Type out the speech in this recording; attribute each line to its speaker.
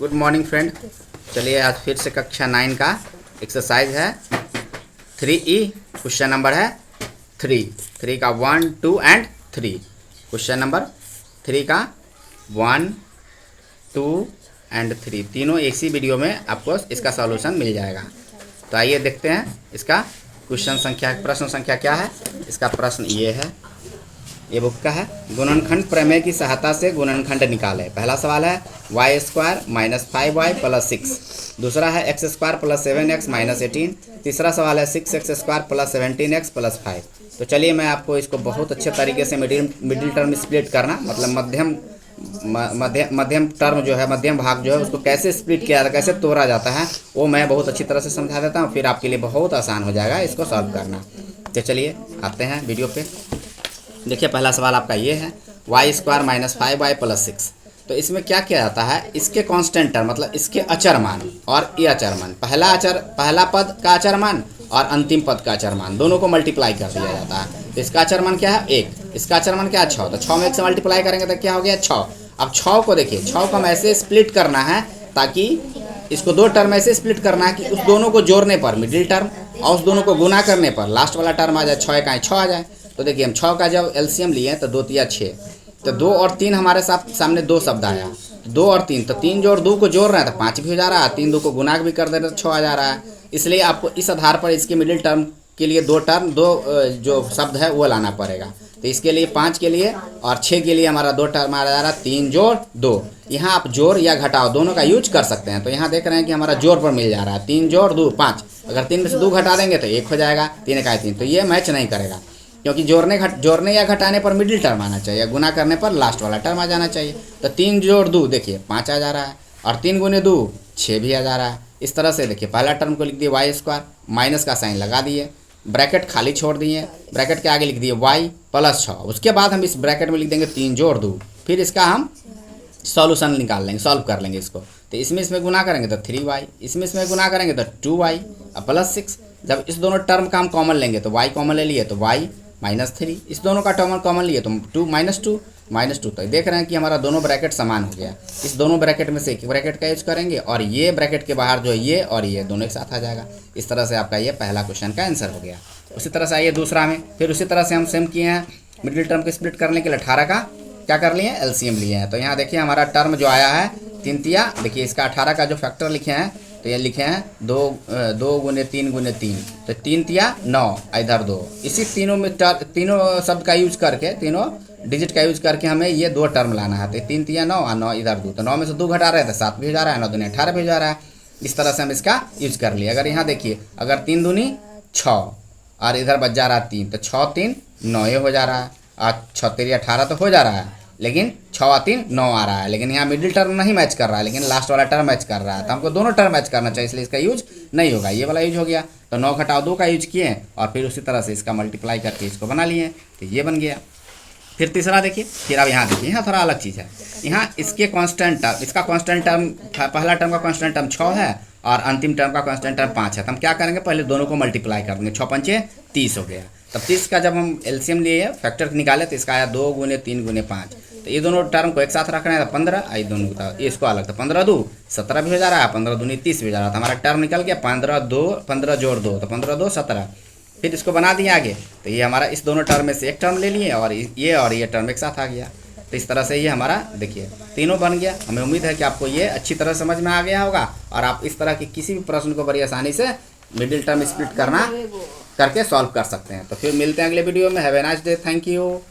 Speaker 1: Good morning friend. चलिए आज फिर से कक्षा 9 का एक्सरसाइज है 3E। क्वेश्चन नंबर है 3 का 1, 2 एंड 3। क्वेश्चन नंबर 3 का 1, 2 एंड 3 तीनों एक ही वीडियो में आपको इसका सॉल्यूशन मिल जाएगा। तो आइए देखते हैं इसका प्रश्न संख्या क्या है। इसका प्रश्न ये है, ये बुक का है। गुणनखंड प्रमेय की सहायता से गुणनखंड निकालें। पहला सवाल है y² - 5y + 6। दूसरा है x² + 7x - 18। तीसरा सवाल है 6x² + 17x + 5। तो चलिए मैं आपको इसको बहुत अच्छे तरीके से मिडिल टर्म स्प्लिट करना, मतलब मध्यम टर्म जो है, मध्यम भाग जो है उसको कैसे स्प्लिट किया जाता है, कैसे तोड़ा जाता है, वो मैं बहुत अच्छी तरह से समझा देता हूँ। फिर आपके लिए बहुत आसान हो जाएगा इसको सॉल्व करना। तो चलिए आते हैं वीडियो पे। देखिए पहला सवाल आपका ये है y² - 5y + 6। तो इसमें क्या किया जाता है, इसके कांस्टेंट टर्म मतलब इसके अचर मान और ये अचर मान, पहला पद का अचर मान और अंतिम पद का अचर मान दोनों को मल्टीप्लाई कर दिया जाता है। तो इसका अचर मान क्या है 1, इसका अचर मान क्या है 6। तो 6 में 1 से मल्टीप्लाई करेंगे तो क्या हो गया 6। अब 6 को देखिए, 6 को हम ऐसे स्प्लिट करना है ताकि इसको दो टर्म ऐसे स्प्लिट करना है कि उस दोनों को जोड़ने पर मिडिल टर्म और उस दोनों को गुना करने पर लास्ट वाला टर्म आ जाए, 6 का 6 आ जाए। तो देखिए हम 6 का जब एलसीएम लिए तो 2 तिया 6, तो 2 और 3 हमारे सामने 2 शब्द आया, 2 और 3, तो 3 जोड़ 2 को जोड़ रहे हैं तो 5 भी हो जा रहा है, 3 2 को गुना भी कर दे रहे तो 6 आ जा रहा है। इसलिए आपको इस आधार पर इसके मिडिल टर्म के लिए दो जो शब्द है वो लाना पड़ेगा। तो इसके लिए 5 के लिए और 6 के लिए हमारा 2 टर्म आ जा रहा है, 3 जोड़ 2। यहाँ आप जोड़ या घटाओ दोनों का यूज कर सकते हैं। तो यहाँ देख रहे हैं कि हमारा जोड़ पर मिल जा रहा है, 3 जोड़ 2 5। अगर 3 में से 2 घटा देंगे तो 1 हो जाएगा, 3 का 3। तो ये मैच नहीं करेगा क्योंकि जोड़ने या घटाने पर मिडिल टर्म आना चाहिए, गुना करने पर लास्ट वाला टर्म आ जाना चाहिए। तो 3 जोड़ 2 देखिए 5 आ जा रहा है और 3 गुने 2 6 भी आ जा रहा है। इस तरह से देखिए पहला टर्म को लिख दिए y², माइनस का साइन लगा दिए, ब्रैकेट खाली छोड़ दिए, ब्रैकेट के आगे लिख दिए y + 6। उसके बाद हम इस ब्रैकेट में लिख देंगे 3 जोड़ 2। फिर इसका हम सॉल्यूशन निकाल लेंगे, सॉल्व कर लेंगे इसको। तो इसमें गुना करेंगे तो 3y, इसमें गुना करेंगे तो 2y + 6। जब इस दोनों टर्म का हम कॉमन लेंगे तो y कॉमन ले लिए तो y -3, इस दोनों का टर्म कॉमन लिए तो 2 -2। तो देख रहे हैं कि हमारा दोनों ब्रैकेट समान हो गया। इस दोनों ब्रैकेट में से एक ब्रैकेट का यूज करेंगे और ये ब्रैकेट के बाहर जो है ये और ये दोनों एक साथ आ जाएगा। इस तरह से आपका ये पहला क्वेश्चन का आंसर हो गया। उसी तरह से आइए दूसरा में, फिर उसी तरह से हम सेम किए हैं। मिडिल टर्म को स्प्लिट करने के लिए 18 का क्या कर लिए हैं, एलसीएम लिए हैं। तो यहाँ देखिए हमारा टर्म जो आया है 3 तिया, देखिए इसका 18 का जो फैक्टर लिखे हैं तो ये लिखे हैं 2 गुने 3 गुने 3, तो 3 तिया 9, इधर 2। इसी तीनों शब्द का यूज करके, तीनों डिजिट का यूज करके हमें ये 2 टर्म लाना है। तो 3 तिया 9 और 9 इधर 2, तो 9 में से 2 घटा रहे हैं तो 7 भी हो जा रहा है, 9 दूनी 18 भी हो जा रहा है। इस तरह से हम इसका यूज कर लिए। अगर यहाँ देखिए अगर 3 दूनी 6 और इधर बच जा रहा है 3, तो 6 3 9 हो जा रहा है और 6 3 18 तो हो जा रहा है, लेकिन 6 और 3 9 आ रहा है। लेकिन यहाँ मिडिल टर्म नहीं मैच कर रहा है, लेकिन लास्ट वाला टर्म मैच कर रहा है। तो हमको दोनों टर्म मैच करना चाहिए, इसलिए इसका यूज नहीं होगा, ये वाला यूज हो गया। तो 9 घटाओ 2 का यूज किए और फिर उसी तरह से इसका मल्टीप्लाई करके इसको बना लिए, तो ये बन गया। फिर तीसरा देखिए, फिर अब यहाँ देखिए, यहाँ थोड़ा अलग चीज़ है। यहाँ इसके कांस्टेंट टर्म, इसका कांस्टेंट टर्म, पहला टर्म का कांस्टेंट टर्म 6 है और अंतिम टर्म का कांस्टेंट टर्म 5 है। तो हम क्या करेंगे, पहले दोनों को मल्टीप्लाई कर देंगे, 6 पंचे 30 हो गया। तब 30 का जब हम एलसीएम लिए फैक्टर निकाले तो इसका आया 2 गुने 3 गुने 5। तो ये दोनों टर्म को एक साथ रखना है तो 15, ये दोनों का इसको अलग, तो 15 2 17 भी हो जा रहा है, 15 दूनी 30 भी हो जा रहा था। हमारा टर्म निकल गया 15 जोड़ 2, तो 15 2 17। फिर इसको बना दिए आगे, तो ये हमारा इस दोनों टर्म में से एक टर्म ले लिए और ये टर्म एक साथ आ गया। तो इस तरह से ये हमारा देखिए तीनों बन गया। हमें उम्मीद है कि आपको ये अच्छी तरह समझ में आ गया होगा और आप इस तरह की किसी भी प्रश्न को बड़ी आसानी से मिडिल टर्म स्प्लिट करके सॉल्व कर सकते हैं। तो फिर मिलते हैं अगले वीडियो में। Have a nice day, thank you.